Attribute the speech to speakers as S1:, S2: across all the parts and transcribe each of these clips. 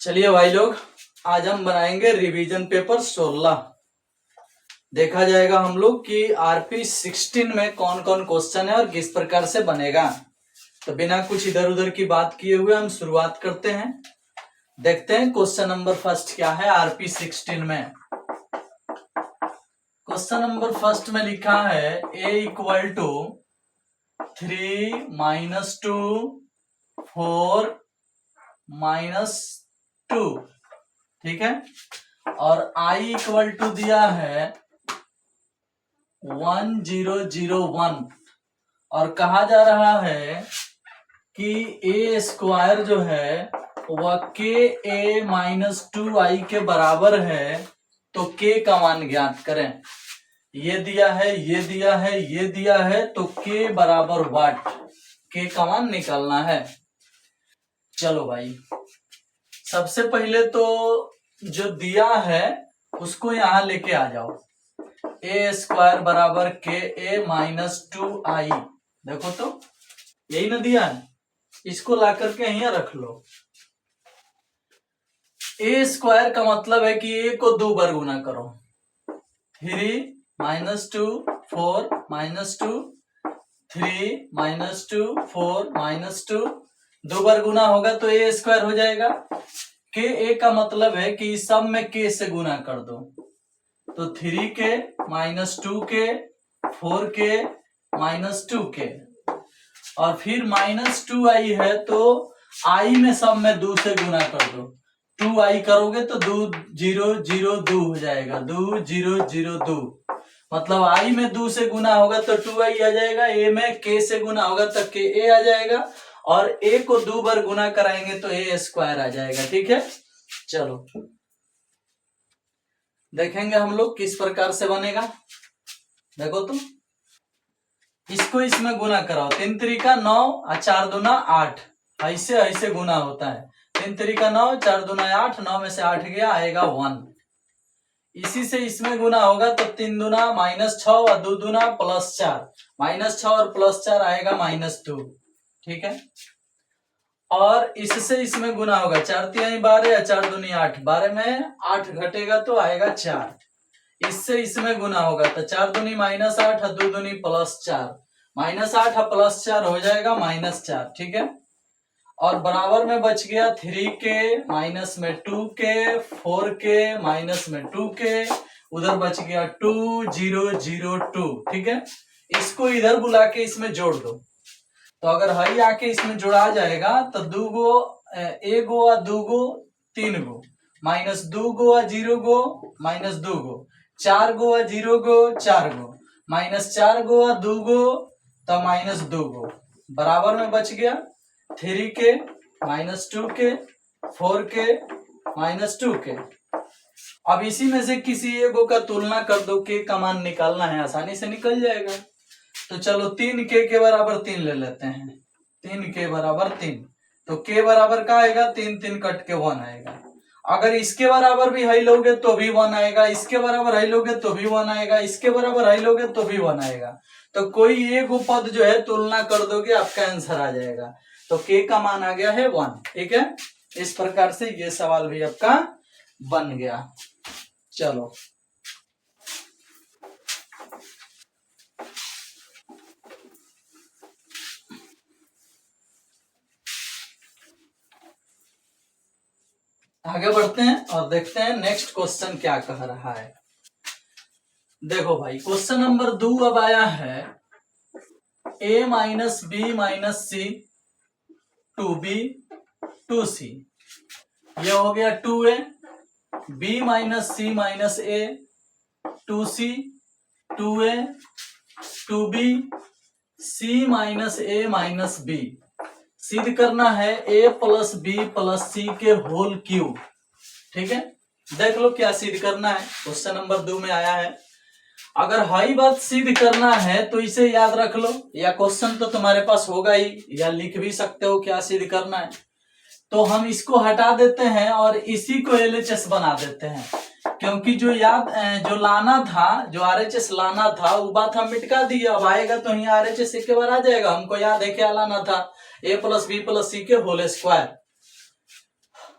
S1: चलिए भाई लोग, आज हम बनाएंगे रिवीजन पेपर 16। देखा जाएगा हम लोग कि आरपी 16 में कौन कौन क्वेश्चन है और किस प्रकार से बनेगा। तो बिना कुछ इधर उधर की बात किए हुए हम शुरुआत करते हैं। देखते हैं क्वेश्चन नंबर फर्स्ट क्या है आरपी 16 में। क्वेश्चन नंबर फर्स्ट में लिखा है a इक्वल टू 3 - 2 4 - 2, ठीक है। और i इक्वल टू दिया है 1001 और कहा जा रहा है कि a स्क्वायर जो है वह ka-2i के बराबर है। तो k का मान ज्ञात करें। ये दिया है, ये दिया है, ये दिया है, तो k बराबर वाट, k का मान निकालना है। चलो भाई, सबसे पहले तो जो दिया है उसको यहां लेके आ जाओ। ए स्क्वायर बराबर ka-2i, देखो तो यही ना दिया है, इसको ला करके यहां रख लो। ए स्क्वायर का मतलब है कि ए को 2 बार गुना करो। 3 - 2 4 - 2 3 - 2 4 - 2, 2 बार गुना होगा तो ए स्क्वायर हो जाएगा। के ए का मतलब है कि सब में के से गुना कर दो, तो 3k - 2k 4k - 2k और फिर -2i है, तो i में सब में 2 से गुना कर दो। 2i करोगे तो 2 0 0 2 हो जाएगा, 2 0 0 2, मतलब i में 2 से गुना होगा तो 2i आ जाएगा, a में k से गुना होगा तो k a आ जाएगा और a को 2 बार गुना कराएंगे तो a स्क्वायर आ जाएगा, ठीक है। चलो देखेंगे हम लोग किस प्रकार से बनेगा। देखो तो इसको इसमें गुना कराओ, 3 3 9 और 4 दूना 8, ऐसे ऐसे गुना होता है। 3 3 9 4 दूना 8, 9 में से 8 गया, आएगा 1। इसी से इसमें गुना होगा तो 3 दूना -6 और 2 दूना +4, -6 और +4 आएगा -2, ठीक है। और इससे इसमें गुना होगा, 4 3 12 या 4 दूनी 8, 12 में 8 घटेगा तो आएगा 4। इससे इसमें गुना होगा तो 4 दूनी -8 और 2 दूनी +4, -8 और +4 हो जाएगा -4, ठीक है। और बराबर में बच गया 3k माइनस में 2k 4k माइनस में 2k, उधर बच गया 2 0 0 2, ठीक है। इसको इधर बुला के इसमें जोड़ दो, तो अगर हरी आके इसमें जोड़ा जाएगा तो 2 गो एक गो और 2 गो 3 गो, -2 गो और 0 गो -2 गो, 4 गो और 0 गो 4 गो, -4 गो और 2 गो तो -2 गो, बराबर में बच गया 3k -2k 4k -2k। अब इसी में से किसी एगो का तुलना कर दो, के का मान निकालना है, आसानी से निकल जाएगा। तो चलो 3k के बराबर 3 ले लेते हैं, 3k बराबर 3, तो k बराबर का आएगा 3 3 कट के 1 आएगा। अगर इसके बराबर भी हाई लोगे तो भी 1 आएगा, इसके बराबर हाई लोगे तो भी 1 आएगा, इसके बराबर हाई लोगे तो भी 1 आएगा। तो कोई एक पद जो है तुलना कर दोगे आपका आंसर आ जाएगा। तो k का मान आ गया है 1, ठीक है। इस प्रकार से ये सवाल भी आपका बन गया। चलो आगे बढ़ते हैं और देखते हैं नेक्स्ट क्वेश्चन क्या कह रहा है। देखो भाई, क्वेश्चन नंबर 2 अब आया है a - b - c 2b 2c, ये हो गया 2a, b - c - a 2c 2a 2b c - a - b, सिद्ध करना है a + b + c के होल क्यूब, ठीक है। देख लो क्या सिद्ध करना है, क्वेश्चन नंबर 2 में आया है। अगर हाई बात सिद्ध करना है तो इसे याद रख लो, या क्वेश्चन तो तुम्हारे पास होगा ही, या लिख भी सकते हो क्या सिद्ध करना है। तो हम इसको हटा देते हैं और इसी को LHS बना देते हैं, क्योंकि जो लाना था, जो RHS लाना था वो बात हम मिटका दिए। अब आएगा तो यहाँ RHS एक बार आ जाएगा, हमको याद है क्या लाना था, a + b + c के होल स्क्वायर।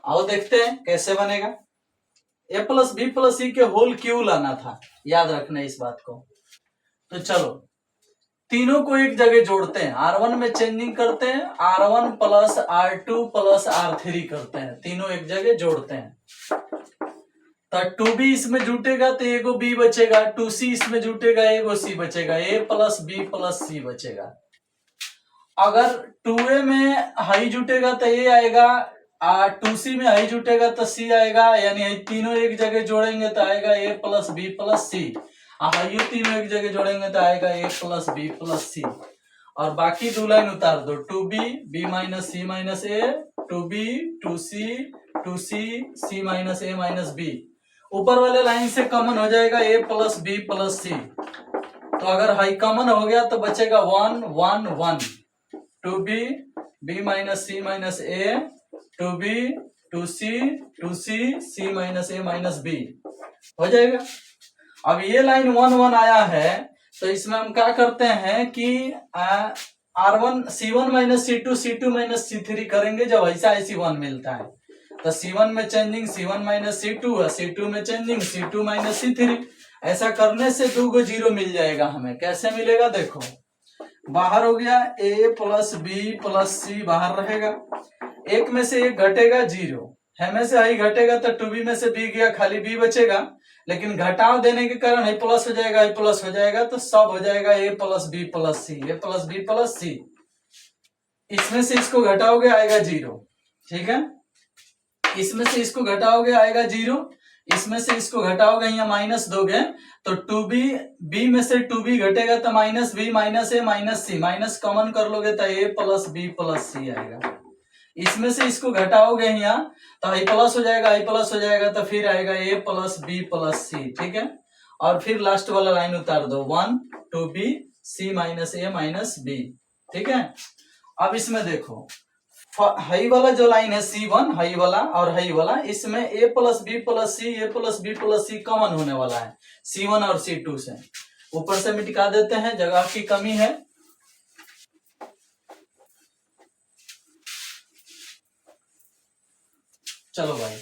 S1: आओ देखते हैं कैसे बनेगा। ए प्लस बी प्लस सी के होल क्यू लाना था, याद रखना इस बात को। तो चलो तीनों को एक जगह जोड़ते हैं, R1 में चेंजिंग करते हैं, R1 plus R2 plus R3 करते हैं, तीनों एक जगह जोड़ते हैं। तो 2b इसमें जुटेगा तो एगो b बचेगा, 2c इसमें जुटेगा एगो c बचेगा, a प्लस बी प्लस सी बचेगा। अगर 2a में हाई जुटेगा तो a आएगा, 2c में हाई जुटेगा तो c आएगा, यानी तीनों एक जगह जोड़ेंगे तो आएगा a plus B plus C. हाइयो तीनों एक जगह जोड़ेंगे तो आएगा a plus B plus C. और बाकी दो लाइन उतार दो, 2b b minus C minus A, 2b 2c 2c c minus A minus B. ऊपर वाले लाइन से कॉमन हो जाएगा a plus B plus C. तो अगर हाई कॉमन हो गया तो बचेगा 1 1 1, 2b b minus C minus A, 2b 2c 2c c minus A minus B हो जाएगा। अब ये लाइन 1 1 आया है तो इसमें हम क्या करते हैं कि R1 C1 minus C2 C2 minus C3 करेंगे जब ऐसा IC1 मिलता है। तो C1 में चेंजिंग C1 माइनस C2 है, C2 में चेंजिंग C2 माइनस C3। ऐसा करने से 2 को 0 मिल जाएगा हमें। कैसे मिलेगा देखो, बाहर हो गया a प्लस बी प्लस सी बाहर रहेगा, एक में से एक घटेगा 0, है में से आई घटेगा तो 2b में से b गया, खाली b बचेगा, लेकिन घटाव देने के कारण आई प्लस हो जाएगा, आई प्लस हो जाएगा तो सब हो जाएगा a plus B plus C, a plus B plus C. इसमें से इसको घटाओगे आएगा 0, ठीक है। इसमें से इसको घटाओगे आएगा 0, इसमें से इसको घटाओगे यहाँ माइनस दोगे तो 2b b में से 2b घटेगा तो minus b minus A minus C, minus common कर लोगे तो a प्लस बी प्लस सी आएगा। इसमें से इसको घटाओगे यहाँ तो आई प्लस हो जाएगा, आई प्लस हो जाएगा तो फिर आएगा a प्लस बी प्लस सी, ठीक है। और फिर लास्ट वाला लाइन उतार दो, 1 2b c minus A minus B, ठीक है। अब इसमें देखो हाई वाला जो लाइन है C1 हाई वाला और हाई वाला, इसमें a plus B plus C, a plus B plus C common होने वाला है C1 और C2 से। ऊपर से मिटा देते हैं, जगह की कमी है। चलो भाई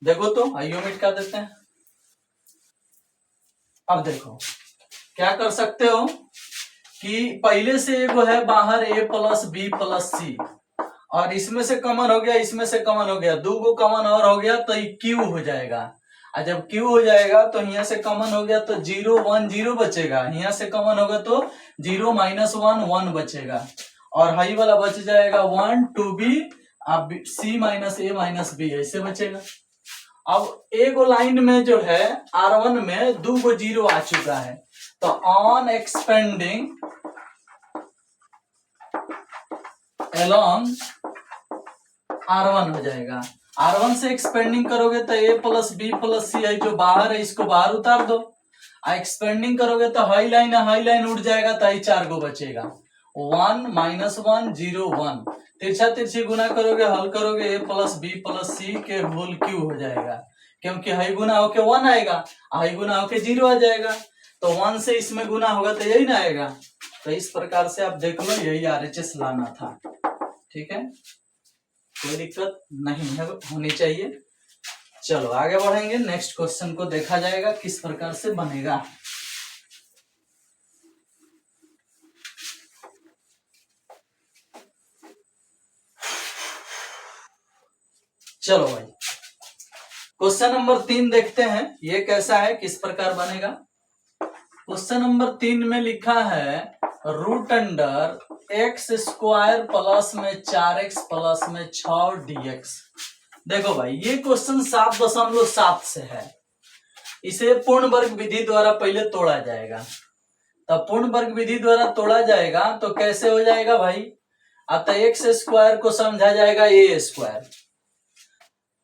S1: देखो तो आइयो मिटा देते हैं। अब देखो क्या कर सकते हो कि पहले से एगो है बाहर a plus B plus C, और इसमें से कॉमन हो गया, इसमें से कॉमन हो गया, 2 को कॉमन और हो गया तो क्यू हो जाएगा। और जब क्यू हो जाएगा तो यहाँ से कॉमन हो गया तो 0 1 0 बचेगा, यहाँ से कॉमन होगा तो 0 माइनस 1 1 बचेगा, और हाई वाला बच जाएगा 1 2b अब c minus A minus B ऐसे बचेगा। अब एक लाइन में जो है R1 में 2 को 0 आ चुका है तो ऑन एक्सपेंडिंग along R1 हो जाएगा। R1 से एक्सपेंडिंग करोगे तो a प्लस बी प्लस सी है, जो बाहर है इसको बाहर उतार दो। एक्सपेंडिंग करोगे तो हाई लाइन है, हाई लाइन उठ जाएगा तो आई 4 को बचेगा, 1 माइनस 1 0 1। तिरछा तिरछी गुना करोगे, हल करोगे a प्लस बी प्लस सी के होल क्यू हो जाएगा, क्योंकि हाई गुना होके 1 आएगा, हाई गुना होके 0 आ जाएगा, तो 1 से इसमें गुना होगा तो यही ना आएगा। तो इस प्रकार से आप देख लो, यही RHS लाना था, ठीक है, कोई दिक्कत नहीं है, होनी चाहिए। चलो आगे बढ़ेंगे, नेक्स्ट क्वेश्चन को देखा जाएगा किस प्रकार से बनेगा। चलो भाई क्वेश्चन नंबर 3 देखते हैं ये कैसा है, किस प्रकार बनेगा। क्वेश्चन नंबर 3 में लिखा है root under x square plus में 4x प्लस में 6 dx। देखो भाई ये क्वेश्चन 7.7 से है, इसे पूर्ण वर्ग विधि द्वारा पहले तोड़ा जाएगा। तब पूर्ण वर्ग विधि द्वारा तोड़ा जाएगा तो कैसे हो जाएगा भाई, अतः एक्स स्क्वायर को समझा जाएगा ए स्क्वायर,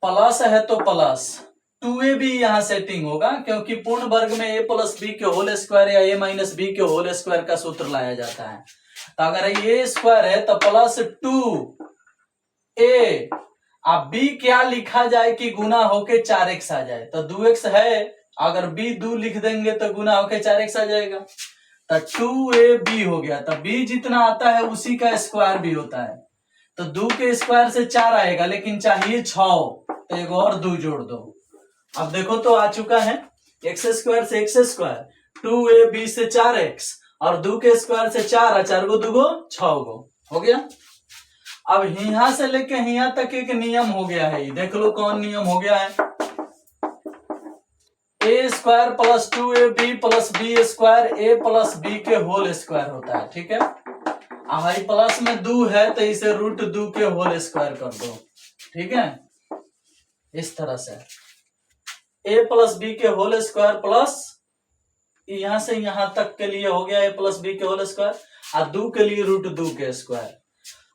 S1: प्लस है तो प्लस 2a भी यहाँ सेटिंग होगा, क्योंकि पूर्ण वर्ग में a प्लस बी के होल स्क्वायर या a माइनस बी के होल स्क्वायर का सूत्र लाया जाता है। तो अगर a स्क्वायर है तो प्लस 2a, अब b क्या लिखा जाए कि गुना होके 4x आ जाए, तो 2x है, अगर b 2 लिख देंगे तो गुना होके 4x आ जाएगा, तो 2ab हो गया। तो b जितना आता है उसी का स्क्वायर भी होता है, तो 2 के स्क्वायर से 4 आएगा, लेकिन चाहिए 6, तो एक और 2 जोड़ दो। अब देखो तो आ चुका है, एक्स स्क्वायर से एक्स स्क्वायर, 2ab से 4x, और 2 के स्क्वायर से 4 और 4 गो 2 गो 6 गो हो गया। अब यहां से लेके यहां तक एक नियम हो गया है, देख लो कौन नियम हो गया है। A square plus 2ab plus B square A plus B के होल स्क्वायर होता है, ठीक है। भाई प्लस में 2 है तो इसे √2 के होल स्क्वायर कर दो, ठीक है। इस तरह से a प्लस बी के होल स्क्वायर प्लस यहां से यहां तक के लिए हो गया a प्लस बी के होल स्क्वायर, और 2 के लिए √2 के स्क्वायर।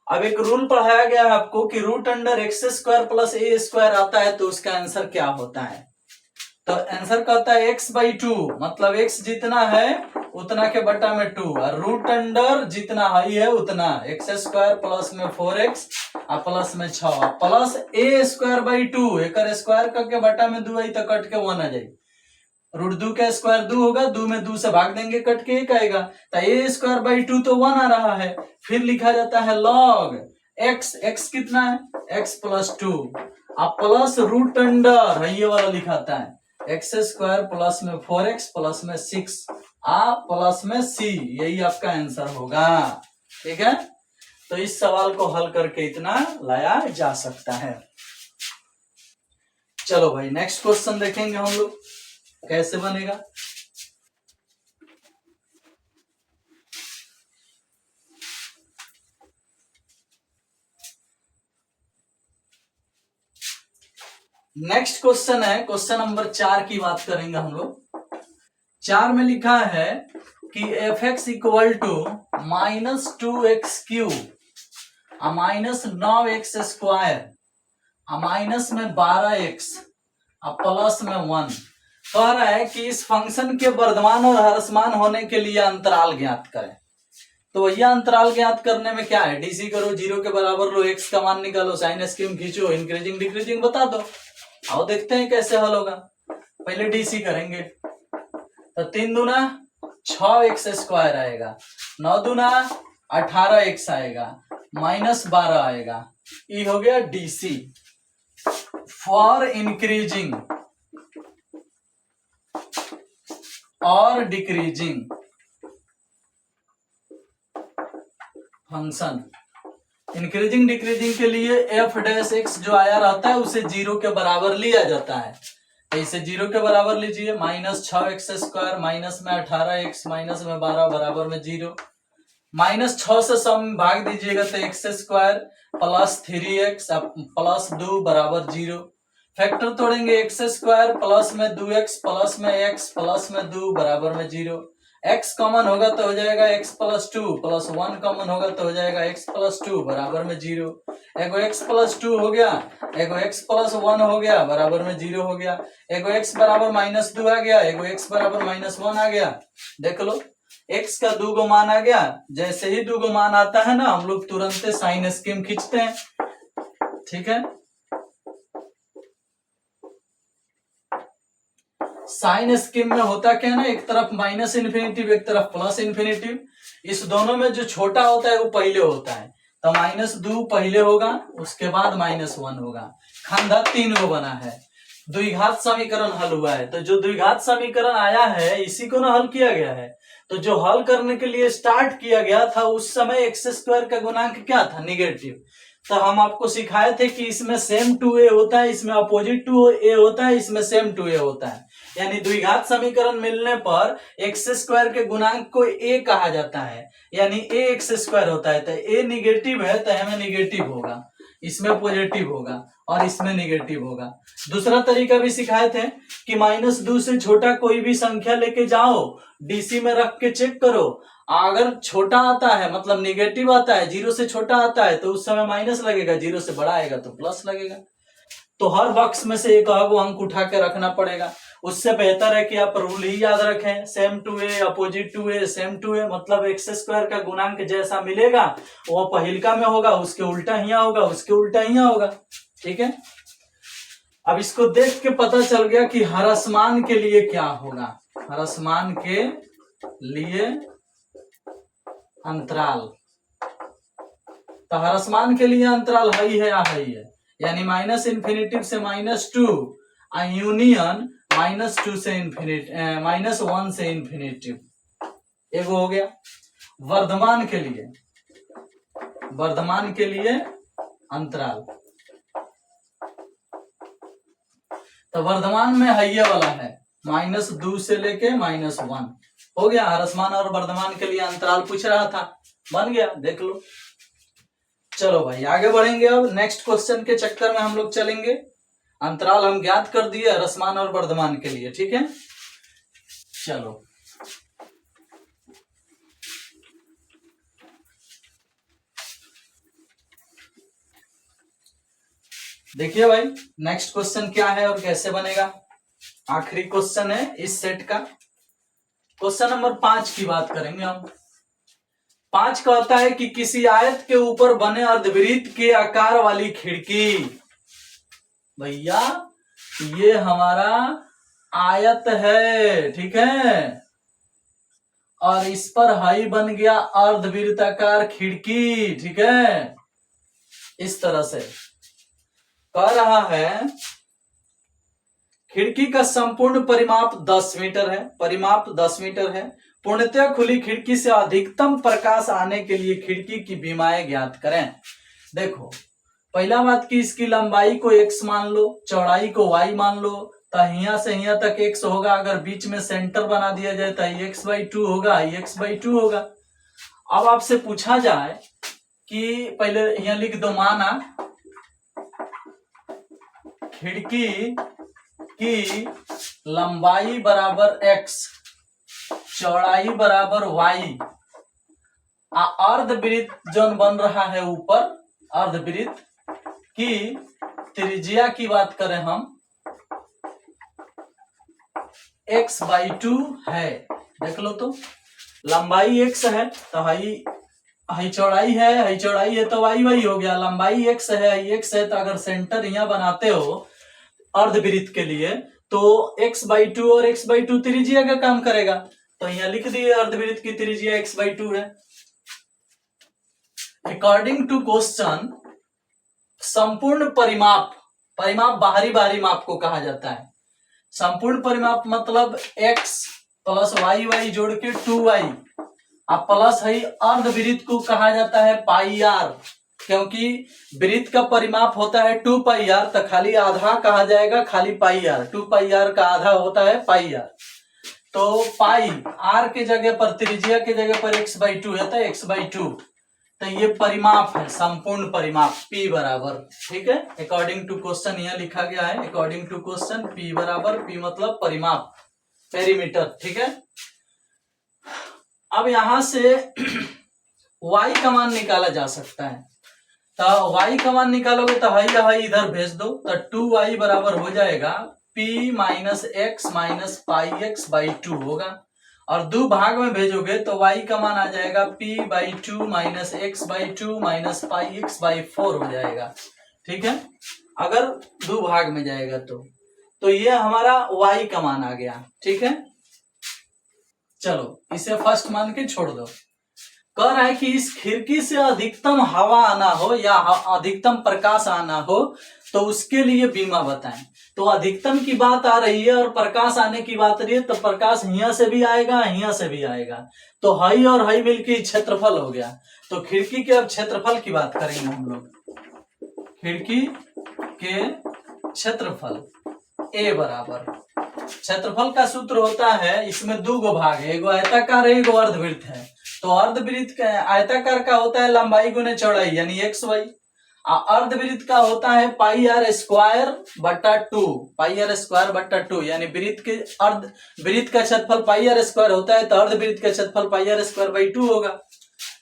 S1: अब एक रूल पढ़ाया गया है आपको कि √x square plus a square आता है तो उसका आंसर क्या होता है। तो आंसर कहता है x/2, मतलब x जितना है उतना के बटा में 2, और √ जितना हाई है उतना, x स्क्वायर प्लस में 4x और प्लस में 6 प्लस a स्क्वायर/ 2, एक स्क्वायर करके बटा में 2 आई तो कट के 1 आ जाए, √2 का स्क्वायर 2 होगा, 2 में 2 से भाग देंगे कट के 1 आएगा, तो a स्क्वायर/ 2 तो 1 आ रहा है। फिर लिखा जाता है log x कितना है x प्लस 2 अब प्लस √ ये वाला लिखाता है एक्स स्क्वायर प्लस में 4x प्लस में 6 प्लस में c, यही आपका आंसर होगा, ठीक है। तो इस सवाल को हल करके इतना लाया जा सकता है। चलो भाई नेक्स्ट क्वेश्चन देखेंगे हम लोग कैसे बनेगा। नेक्स्ट क्वेश्चन है क्वेश्चन नंबर 4 की बात करेंगे हम लोग। 4 में लिखा है कि f(x) equal to -2x³ -9x square minus में 12x प्लस में 1 कह रहा है कि इस फंक्शन के वर्धमान और ह्रासमान होने के लिए अंतराल ज्ञात करें। तो यह अंतराल ज्ञात करने में क्या है, डीसी करो, 0 के बराबर लो, x का मान निकालो, साइन स्कीम खींचो, इंक्रीजिंग डिक्रीजिंग बता दो। आओ देखते हैं कैसे हल होगा। पहले डीसी करेंगे तो 3 दूना 6x स्क्वायर आएगा, 9 दूना 18x आएगा, -12 आएगा, ये हो गया डीसी फॉर इंक्रीजिंग और डिक्रीजिंग फंक्शन। इंक्रीजिंग डिक्रीजिंग के लिए f' जो आया रहता है उसे 0 के बराबर लिया जाता है, तो इसे 0 के बराबर लीजिए, -6x स्क्वायर माइनस में 18x माइनस में 12 बराबर में 0, -6 से सम भाग दीजिएगा तो x square plus 3x plus 2 बराबर 0, फैक्टर तोड़ेंगे x स्क्वायर प्लस में 2x प्लस में x प्लस में 2 बराबर में 0, x कॉमन होगा तो हो जाएगा x प्लस 2 प्लस 1 कॉमन होगा तो हो जाएगा x प्लस 2 बराबर में 0, एगो x प्लस 2 हो गया, एगो x प्लस 1 हो गया बराबर में 0 हो गया, एगो x बराबर -2 आ गया, एगो x बराबर -1 आ गया। देख लो x का 2 गो मान आ गया, जैसे ही 2 गो मान आता है ना हम लोग तुरंत साइन स्कीम खींचते हैं, ठीक है। साइन स्कीम में होता क्या है ना, एक तरफ -इन्फिनिटिव एक तरफ प्लस इन्फिनिटिव, इस दोनों में जो छोटा होता है वो पहले होता है, तो -2 पहले होगा उसके बाद -1 होगा, खंडा 3 गो बना है, द्विघात समीकरण हल हुआ है। तो जो द्विघात समीकरण आया है इसी को ना हल किया गया है, तो जो हल करने के लिए स्टार्ट किया गया था उस समय x स्क्वायर का गुणांक क्या था, निगेटिव। तो हम आपको सिखाए थे कि इसमें सेम टू ए होता है, इसमें अपोजिट टू ए होता है, इसमें सेम टू ए होता है, यानी द्विघात समीकरण मिलने पर एक्स स्क्वायर के गुणांक को ए कहा जाता है, यानी ए एक्स स्क्वायर होता है, तो ए निगेटिव है तो हमें निगेटिव होगा, इसमें पॉजिटिव होगा और इसमें निगेटिव होगा। दूसरा तरीका भी सिखाए थे कि -2 से छोटा कोई भी संख्या लेके जाओ, डीसी में रख के चेक करो, अगर छोटा आता है मतलब निगेटिव आता है, 0 से छोटा आता है तो उस समय माइनस लगेगा, 0 से बड़ा आएगा तो प्लस लगेगा। तो हर बॉक्स में से एक अंक उठा के रखना पड़ेगा, उससे बेहतर है कि आप रूल ही याद रखें, same to A opposite to A same to A, मतलब एक्स स्क्वायर का गुणांक जैसा मिलेगा वो पहिलका में होगा, उसके उल्टा हिया होगा, उसके उल्टा हिया होगा, ठीक है। अब इसको देख के पता चल गया कि ह्रासमान के लिए क्या होगा, ह्रासमान के लिए अंतराल तो ह्रासमान के लिए अंतराल हाई है या हाई है, यानी माइनस इन्फिनिटिव से -2 यूनियन -2 से -1 से इन्फिनिटिव, एगो हो गया। वर्धमान के लिए अंतराल, तो वर्धमान में हाइये वाला है -2 से लेके -1 हो गया। ह्रासमान और वर्धमान के लिए अंतराल पूछ रहा था, बन गया, देख लो। चलो भाई आगे बढ़ेंगे। अब नेक्स्ट क्वेश्चन के चक्कर में हम लोग चलेंगे। अंतराल हम ज्ञात कर दिए ह्रासमान और वर्धमान के लिए, ठीक है। चलो देखिए भाई नेक्स्ट क्वेश्चन क्या है और कैसे बनेगा। आखिरी क्वेश्चन है इस सेट का। क्वेश्चन नंबर 5 की बात करेंगे हम। 5 कहता है कि किसी आयत के ऊपर बने अर्धवृत्त के आकार वाली खिड़की, भैया ये हमारा आयत है, ठीक है, और इस पर हाई बन गया अर्धवृत्ताकार खिड़की, ठीक है। इस तरह से कह रहा है खिड़की का संपूर्ण परिमाप 10 मीटर है, परिमाप 10 मीटर है। पूर्णतः खुली खिड़की से अधिकतम प्रकाश आने के लिए खिड़की की बीमाएं ज्ञात करें। देखो पहला बात की इसकी लंबाई को x मान लो, चौड़ाई को y मान लो, तो यहाँ से यहाँ तक x होगा। अगर बीच में सेंटर बना दिया जाए तो x/2 होगा, x/2 होगा। अब आपसे पूछा जाए कि पहले यहाँ लिख दो, माना खिड़की की लंबाई बराबर x, चौड़ाई बराबर y, अर्धवृत्त जो बन रहा है ऊपर, अर्धवृत्त की त्रिज्या की बात करें हम x/2 है। देख लो तो लंबाई x है तो हाई चौड़ाई है तो y हो गया। लंबाई x है तो अगर सेंटर यहाँ बनाते हो अर्धवृत्त के लिए तो x/2 और x/2 त्रिज्या का काम करेगा। तो यहाँ लिख दिए अर्धवृत्त की त्रिज्या x/2 है। अकॉर्डिंग टू क्वेश्चन संपूर्ण परिमाप, परिमाप बाहरी माप को कहा जाता है। संपूर्ण परिमाप मतलब x प्लस y जोड़ के 2y, अब प्लस है अर्धवृत्त को कहा जाता है पाई आर, क्योंकि वृत्त का परिमाप होता है 2πr, तो खाली आधा कहा जाएगा खाली पाई आर। 2πr का आधा होता है पाई आर, तो पाई आर के जगह पर त्रिज्या के जगह पर x/2 है तो x/2, तो ये परिमाप है, संपूर्ण परिमाप p बराबर, ठीक है। अकॉर्डिंग टू क्वेश्चन यहाँ लिखा गया है, अकॉर्डिंग टू क्वेश्चन p बराबर, p मतलब परिमाप, पेरीमीटर, ठीक है। अब यहां से y का मान निकाला जा सकता है, तो y का मान निकालोगे तो हाई इधर भेज दो, तो 2y बराबर हो जाएगा p - x - πx/2 होगा, और दो भाग में भेजोगे तो y का मान आ जाएगा p/2 - x/2 - πx/4 हो जाएगा, ठीक है। अगर दो भाग में जाएगा तो ये हमारा y का मान आ गया, ठीक है। चलो इसे फर्स्ट मान के छोड़ दो। कह रहा है कि इस खिड़की से अधिकतम हवा आना हो या अधिकतम प्रकाश आना हो तो उसके लिए बीमा बताएं। तो अधिकतम की बात आ रही है और प्रकाश आने की बात आ रही है, तो प्रकाश यहाँ से भी आएगा यहाँ से भी आएगा, तो हाई और हाई मिलकर क्षेत्रफल हो गया। तो खिड़की के अब क्षेत्रफल की बात करेंगे हम लोग। खिड़की के क्षेत्रफल ए बराबर, क्षेत्रफल का सूत्र होता है, इसमें दो गो भाग है, एगो आयताकार है एगो अर्धवृत्त है। तो अर्धवृत्त का आयताकार का होता है लंबाई गुने चौड़ाई यानी xy, अर्धवृत्त का होता है πr² बटा 2 यानी वृत्त का क्षेत्रफल πr² होता है, तो अर्धवृत्त का क्षेत्रफल πr²/2 होगा।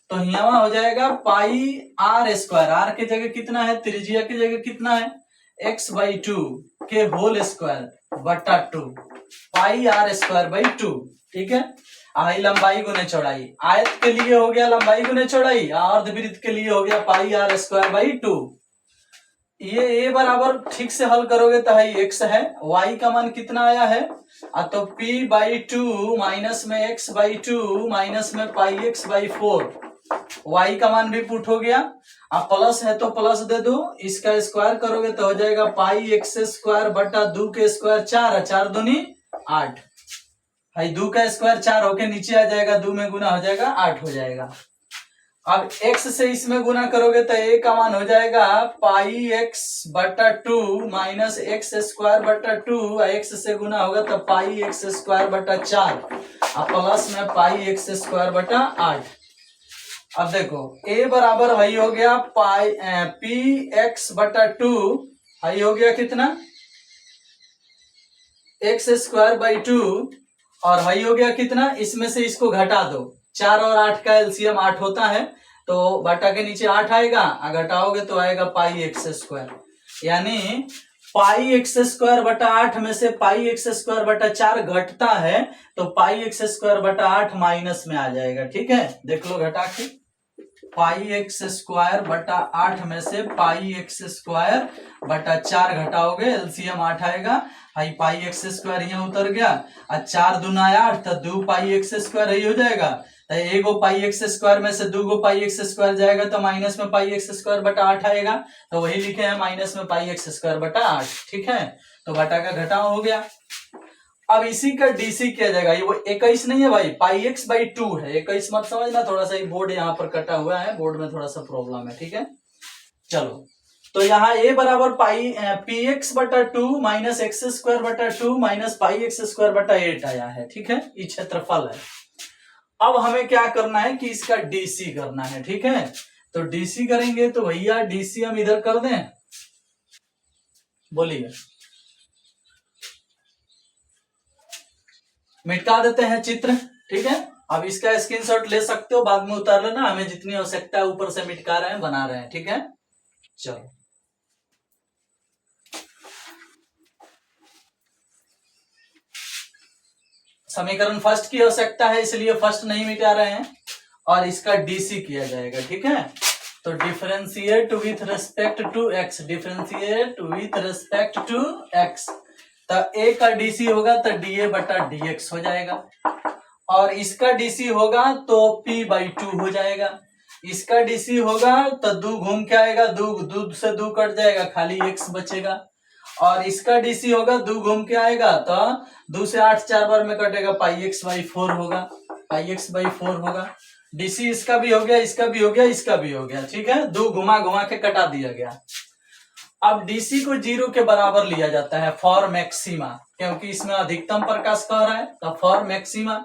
S1: तो यहाँ हो जाएगा πr², r की जगह कितना है, त्रिज्या की जगह कितना है x/2 के होल स्क्वायर बटा 2 πr²/2, ठीक है। आई लंबाई गुने चौड़ाई, आयत के लिए हो गया लंबाई गुने चौड़ाई, अर्धवृत्त के लिए हो गया πr²/2। ये ए बराबर ठीक से हल करोगे तो है x है, y का मान कितना आया है, तो p/2 माइनस में x/2 माइनस में πx/4 y का मान भी पुट हो गया। अब प्लस है तो प्लस दे दो, इसका स्क्वायर करोगे तो हो जाएगा पाई एक्स स्क्वायर बटा 2 के स्क्वायर 4, 4 दूनी 8। भाई 2 का स्क्वायर 4 होके नीचे आ जाएगा, 2 में गुना हो जाएगा 8 हो जाएगा। अब x से इसमें गुना करोगे तो a का मान हो जाएगा पाई एक्स बटा 2 माइनस एक्स स्क्वायर बटा 2, x से गुना होगा तो पाई एक्स स्क्वायर बटा 4 और प्लस में पाई एक्स स्क्वायर बटा 8। अब देखो a बराबर वही हो गया पाई पी एक्स बटा 2, वही हो गया कितना एक्स स्क्वायर बाई 2, और वही हो गया कितना, इसमें से इसको घटा दो, 4 और 8 का एलसीएम 8 होता है, तो बटा के नीचे 8 आएगा, घटाओगे तो आएगा पाई एक्स स्क्वायर। यानी पाई एक्स स्क्वायर बटा 8 में से पाई एक्स स्क्वायर बटा 4 घटता है, तो पाई एक्स स्क्वायर बटा 8 माइनस में आ जाएगा। ठीक है, देख लो घटा के, पाई एक्स स्क्वायर बटा 8 में से पाई एक्स स्क्वायर बटा 4 घटाओगे, एलसीएम 8 आएगा। भाई पाई एक्स स्क्वायर यहाँ उतर गया, और 4 दूना 8 तो 2 पाई एक्स स्क्वायर यही हो जाएगा। तो एक गो पाई एक्स स्क्वायर में से 2 गो पाई एक्स स्क्वायर जाएगा तो माइनस में पाई एक्स स्क्वायर बटा 8 आएगा, तो वही लिखे हैं माइनस में पाई एक्स स्क्वायर बटा 8। ठीक है, तो बटा का घटाव हो गया। अब इसी का डीसी किया जाएगा, ये वो 21 नहीं है भाई, पाई एक्स बाई 2 है, 21 मत समझना, थोड़ा सा ये बोर्ड यहाँ पर कटा हुआ है, बोर्ड में थोड़ा सा प्रॉब्लम है। ठीक है, चलो तो यहाँ a बराबर पाई पी एक्स बटा 2 माइनस एक्स स्क्वायर बटा 2 माइनस पाई एक्स स्क्वायर बटा 8 आया है। ठीक है, ये क्षेत्रफल है। अब हमें क्या करना है कि इसका डीसी करना है। ठीक है, तो डीसी करेंगे तो भैया डीसी हम इधर कर दें, बोलिए, मिटा देते हैं चित्र। ठीक है, अब इसका स्क्रीनशॉट ले सकते हो, बाद में उतार लेना, हमें जितनी आवश्यकता है ऊपर से मिटका रहे हैं, बना रहे हैं। ठीक है, चलो समीकरण फर्स्ट की आवश्यकता है, इसलिए फर्स्ट नहीं मिटा रहे हैं, और इसका डीसी किया जाएगा। ठीक है, तो differentiate with respect to x, differentiate with respect to x, तो ए का डीसी होगा तो डी ए बटा डी एक्स हो जाएगा, और इसका डीसी होगा तो p बाई 2 हो जाएगा, इसका डीसी होगा तो 2 घूम के आएगा, 2 से 2 कट जाएगा, खाली x बचेगा, और इसका डीसी होगा 2 घूम के आएगा तो 2 से 8 4 बार में कटेगा, पाई एक्स बाई 4 होगा, पाई एक्स बाई 4 होगा। डीसी इसका भी हो गया, इसका भी हो गया, इसका भी हो गया। ठीक है, 2 घुमा घुमा के कटा दिया गया। अब डीसी को 0 के बराबर लिया जाता है फॉर मैक्सिमा, क्योंकि इसमें अधिकतम प्रकाश कह रहा है, तो फॉर मैक्सिमा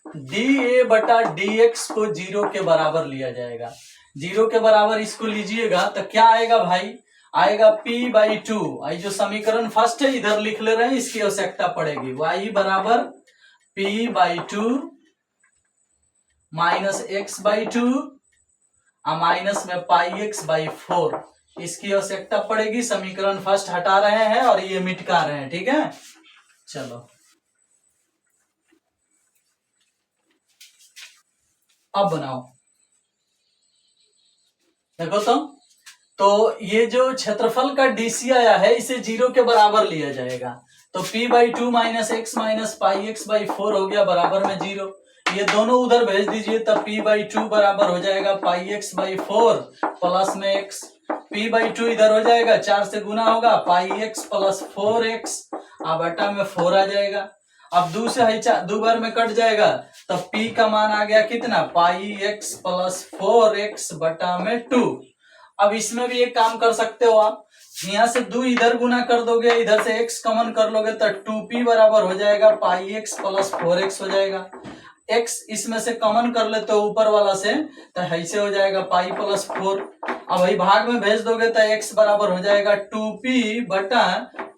S1: डी ए बटा डी एक्स को 0 के बराबर लिया जाएगा। 0 के बराबर इसको लीजिएगा तो क्या आएगा भाई, आएगा p बाई 2। आई जो समीकरण फर्स्ट है इधर लिख ले रहे हैं, इसकी आवश्यकता पड़ेगी, y बराबर p by 2 minus x by 2 minus में पाई एक्स बाई 4, इसकी आवश्यकता पड़ेगी। समीकरण फर्स्ट हटा रहे हैं और ये मिटका रहे हैं। ठीक है, चलो अब बनाओ, देखो तो ये जो क्षेत्रफल का डीसी आया है इसे 0 के बराबर लिया जाएगा, तो p by 2 minus x minus pi x by 4 हो गया बराबर में 0, ये दोनों उधर भेज दीजिए, तब p बाई 2 बराबर हो जाएगा पाई एक्स बाई 4 प्लस में x, p बाई 2 इधर हो जाएगा, 4 से गुना होगा, पाई एक्स प्लस 4x, बटा में 4 आ जाएगा। अब 2 से 2 बार में कट जाएगा, तब p का मान आ गया कितना, पाई एक्स प्लस 4x बटा में 2। अब इसमें भी एक काम कर सकते हो आप, यहाँ से 2 इधर गुना कर दोगे, इधर से x कॉमन कर लोगे तो 2p बराबर हो जाएगा पाई एक्स प्लस 4x हो जाएगा। x इसमें से कॉमन कर ले तो ऊपर वाला से, तो ऐसे हो जाएगा पाई प्लस 4। अब भाई भाग में भेज दोगे तो x बराबर हो जाएगा 2p बटा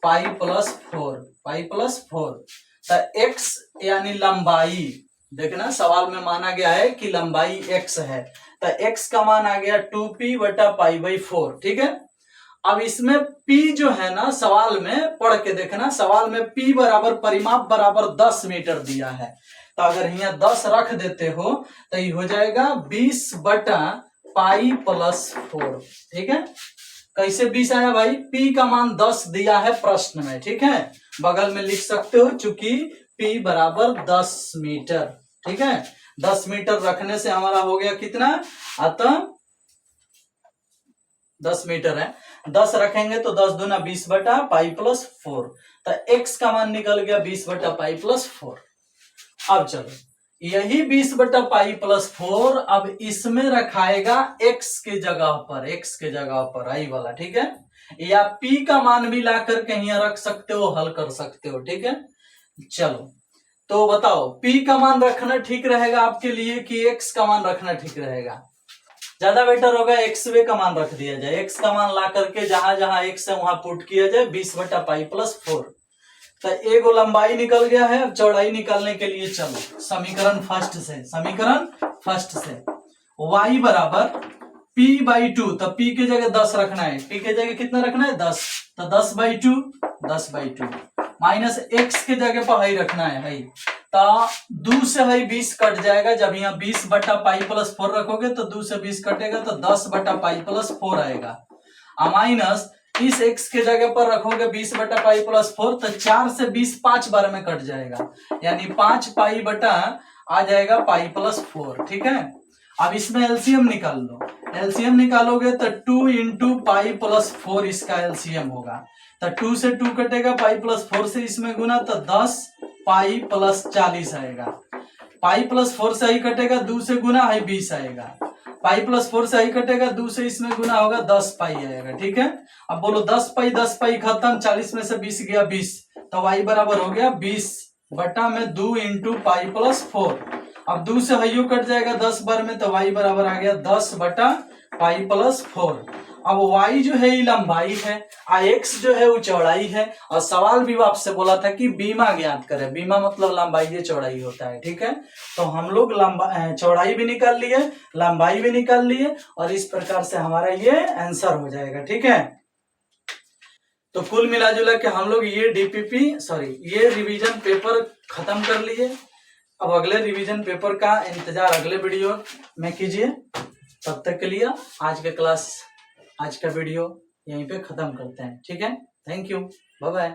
S1: पाई प्लस 4, पाई प्लस 4। तो x यानी लंबाई, देखना सवाल में माना गया है कि लंबाई x है, तो x का मान आ गया 2p बटा पाई बाई 4। ठीक है, अब इसमें p जो है ना, सवाल में पढ़ के देखना, सवाल में p बराबर परिमाप बराबर 10 मीटर दिया है, तो अगर यहाँ 10 रख देते हो तो ये हो जाएगा 20 बटा पाई प्लस 4। ठीक है, कैसे 20 आया भाई, p का मान 10 दिया है प्रश्न में। ठीक है, बगल में लिख सकते हो, चूंकि p बराबर 10 मीटर। ठीक है, 10 मीटर रखने से हमारा हो गया कितना, अतः 10 मीटर है, 10 रखेंगे तो 10 दूना 20 बटा पाई प्लस 4, तो x का मान निकल गया 20 बटा पाई प्लस 4। अब चलो यही 20 बटा पाई प्लस 4 अब इसमें रखाएगा x के जगह पर, x के जगह पर आई वाला, ठीक है, या p का मान भी ला करके यहाँ रख सकते हो, हल कर सकते हो, ठीक है। चलो तो बताओ p का मान रखना ठीक रहेगा आपके लिए कि x का मान रखना ठीक रहेगा? ज्यादा बेटर होगा x वे का मान रख दिया जाए, x का मान ला करके जहां जहां x है वहां पुट किया जाए 20 बटा पाई प्लस 4। तो एगो लंबाई निकल गया है, अब चौड़ाई निकालने के लिए चलो समीकरण फर्स्ट से, समीकरण फर्स्ट से y बराबर p बाई 2, तो p के जगह 10 रखना है, p के जगह कितना रखना है 10, तो 10 बाई 2 10 बाई 2 माइनस x के जगह पर हाई रखना है, हाई तो 2 से हाई 20 कट जाएगा, जब यहाँ 20 बटा पाई प्लस 4 रखोगे तो 2 से 20 कटेगा तो 10 बटा पाई प्लस 4 आएगा, माइनस इस x के जगह पर रखोगे 20 बटा पाई प्लस 4 तो 4 से 20 5 बार में कट जाएगा, यानी 5 पाई बटा आ जाएगा पाई प्लस 4, ठीक है। अब इसमें एलसीएम निकाल लो, एलसीएम निकालोगे तो 2 इंटू पाई प्लस 4 इसका एलसीएम होगा, तो 2 से 2 कटेगा, पाई प्लस 4 से इसमें गुना तो 10 पाई प्लस 40 आएगा, पाई प्लस 4 से ही कटेगा, 2 से गुना है 20 आएगा, पाई प्लस 4 से ही कटेगा, 2 से इसमें गुना होगा 10 पाई आएगा, ठीक है। अब बोलो 10 पाई खत्म, 40 में से 20 गया 20, तो वाई बराबर हो गया 20 बटा में 2 इंटू पाई प्लस 4, अब 2 से हयो कट जाएगा 10 बार में, तो y बराबर आ गया 10 बटा पाई प्लस 4। अब y जो है ये लंबाई है, x जो है वो चौड़ाई है, और सवाल भी आपसे बोला था कि बीमा ज्ञात करें, बीमा मतलब लंबाई ये चौड़ाई होता है, ठीक है। तो हम लोग चौड़ाई भी निकाल लिए, लंबाई भी निकाल लिए, और इस प्रकार से हमारा ये आंसर हो जाएगा, ठीक है। तो कुल मिला जुला के हम लोग ये ये रिवीजन पेपर खत्म कर लिए। अब अगले रिवीजन पेपर का इंतजार अगले वीडियो में कीजिए, तब तक के लिए आज का वीडियो यहीं पे खत्म करते हैं, ठीक है। Thank you, bye bye.